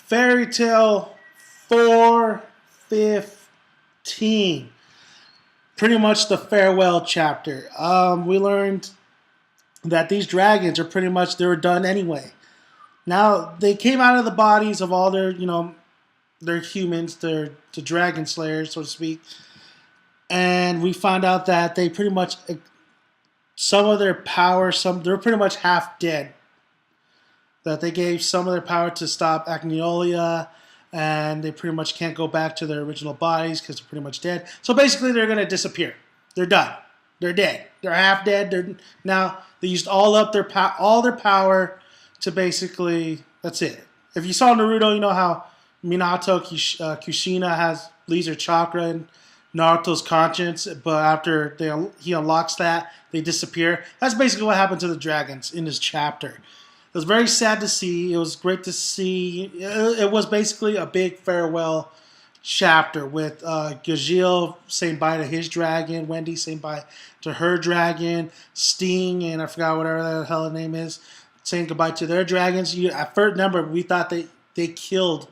Fairy Tale 415. Pretty much the farewell chapter. We learned that these dragons are pretty much, they were done anyway. Now, they came out of the bodies of all their, their humans, their the dragon slayers, so to speak. And we found out that they pretty much, some of their power, they're pretty much half dead. That they gave some of their power to stop Agnolia, and they pretty much can't go back to their original bodies because they're pretty much dead. So basically, they're going to disappear. They're done. They're dead. They're half dead. Now they used all their power to basically. That's it. If you saw Naruto, you know how Minato Kushina leaves her chakra in Naruto's conscience, but after he unlocks that, they disappear. That's basically what happened to the dragons in this chapter. It was very sad to see. It was great to see. It was basically a big farewell chapter with Gajil saying bye to his dragon, Wendy saying bye to her dragon, Sting, and I forgot whatever the hell her name is, saying goodbye to their dragons. At first, remember, we thought they killed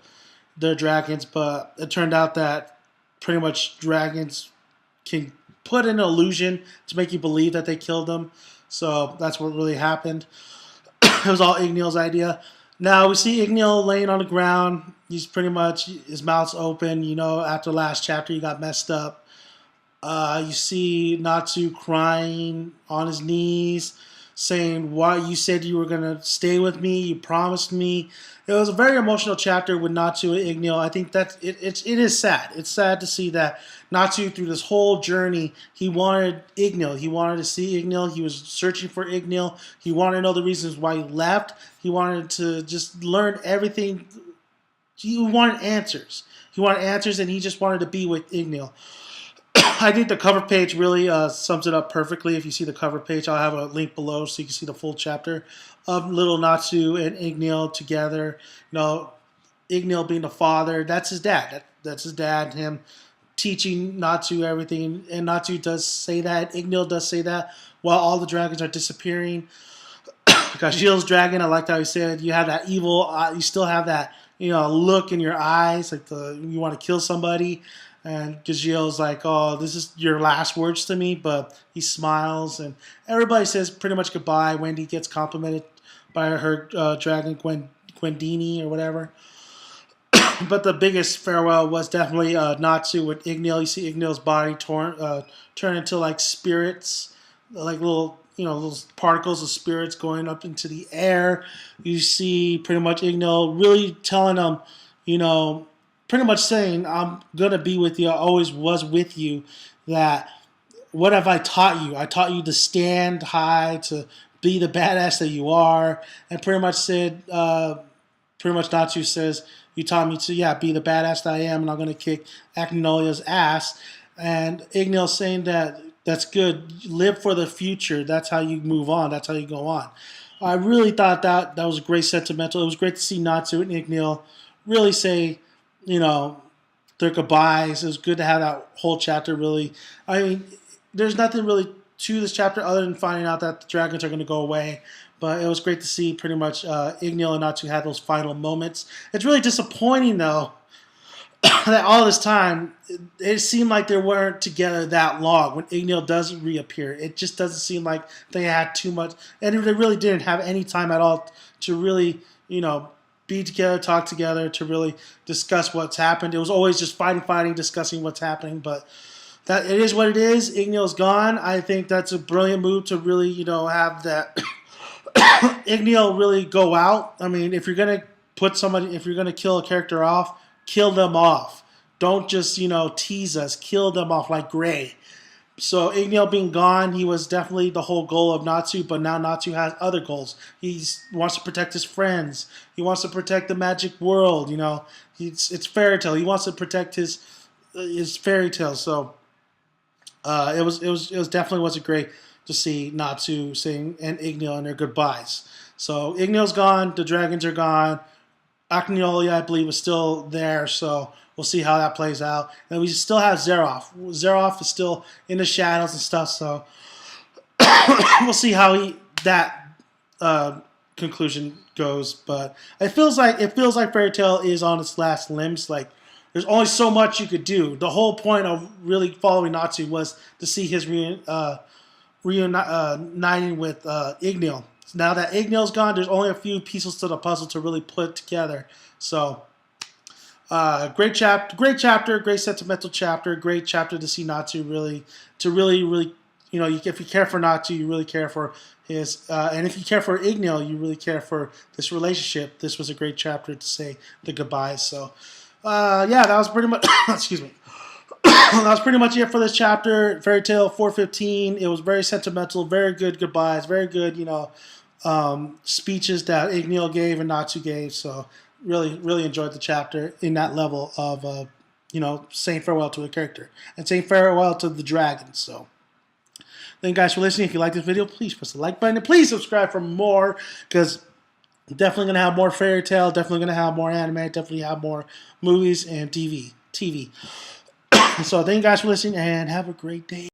their dragons, but it turned out that pretty much dragons can put an illusion to make you believe that they killed them. So that's what really happened. It was all Ignil's idea. Now we see Ignil laying on the ground. He's pretty much, his mouth's open. After last chapter, he got messed up. You see Natsu crying on his knees, saying, "Why you said you were gonna stay with me? You promised me." It was a very emotional chapter with Natsu and Ignil. I think that it is sad. It's sad to see that Natsu, through this whole journey, he wanted Ignil. He wanted to see Ignil. He was searching for Ignil. He wanted to know the reasons why he left. He wanted to just learn everything. He wanted answers. And he just wanted to be with Ignil. I think the cover page really sums it up perfectly. If you see the cover page, I'll have a link below so you can see the full chapter of little Natsu and Ignil together. Ignil being the father, that's his dad. That's his dad, him teaching Natsu everything. And Natsu does say that. Ignil does say that while all the dragons are disappearing. Gajil's dragon, I liked how he said, you have that evil, you still have that, look in your eyes, like you want to kill somebody. And Gajil's like, "Oh, this is your last words to me," but he smiles, and everybody says pretty much goodbye. Wendy gets complimented by her dragon, Gwendini or whatever. But the biggest farewell was definitely Natsu with Ignil. You see Ignil's body turn into like spirits, like little particles of spirits going up into the air. You see pretty much Ignil really telling them, pretty much saying, "I'm going to be with you. I always was with you. That what have I taught you? I taught you to stand high, to be the badass that you are." And pretty much Natsu says, "You taught me to, be the badass that I am, and I'm going to kick Agnolia's ass." And Ignil saying that's good. Live for the future. That's how you move on. That's how you go on. I really thought that was a great sentimental. It was great to see Natsu and Ignil really say, their goodbyes. It was good to have that whole chapter really. I mean, there's nothing really to this chapter other than finding out that the dragons are going to go away. But it was great to see pretty much Ignil and Natsu had those final moments. It's really disappointing, though, that all this time, it seemed like they weren't together that long when Ignil does reappear. It just doesn't seem like they had too much. And they really didn't have any time at all to really, be together, talk together, to really discuss what's happened. It was always just fighting, discussing what's happening. But that it is what it is. Ignil's gone. I think that's a brilliant move to really, have that Ignil really go out. I mean, if you're gonna kill a character off, kill them off. Don't just, tease us. Kill them off like Gray. So Ignil being gone, he was definitely the whole goal of Natsu, but now Natsu has other goals. He wants to protect his friends. He wants to protect the magic world. It's fairy tale. He wants to protect his fairy tale. So it was definitely wasn't great to see Natsu saying and Ignil and their goodbyes. So Ignil's gone. The dragons are gone. Agnolia, I believe, is still there. So we'll see how that plays out. And we still have Zeroff. Zeroff is still in the shadows and stuff, so we'll see how that conclusion goes. But it feels like Fairy Tail is on its last limbs. Like there's only so much you could do. The whole point of really following Natsu was to see his reuniting with Igneel. Now that Igneel's gone, there's only a few pieces to the puzzle to really put together. So, great chapter, great sentimental chapter, great chapter to see Natsu really, you know, if you care for Natsu, you really care for his, and if you care for Igneel, you really care for this relationship. This was a great chapter to say the goodbyes. So, yeah, that was pretty much, excuse me. That was pretty much it for this chapter. Fairy Tail 415. It was very sentimental, very good goodbyes, very good, you know, speeches that Igneel gave and Natsu gave. So really enjoyed the chapter in that level of, you know, saying farewell to a character and saying farewell to the dragon. So thank you guys for listening. If you like this video, please press the like button and please subscribe for more, because I'm definitely going to have more Fairy Tail, definitely going to have more anime, definitely have more movies and TV. So thank you guys for listening and have a great day.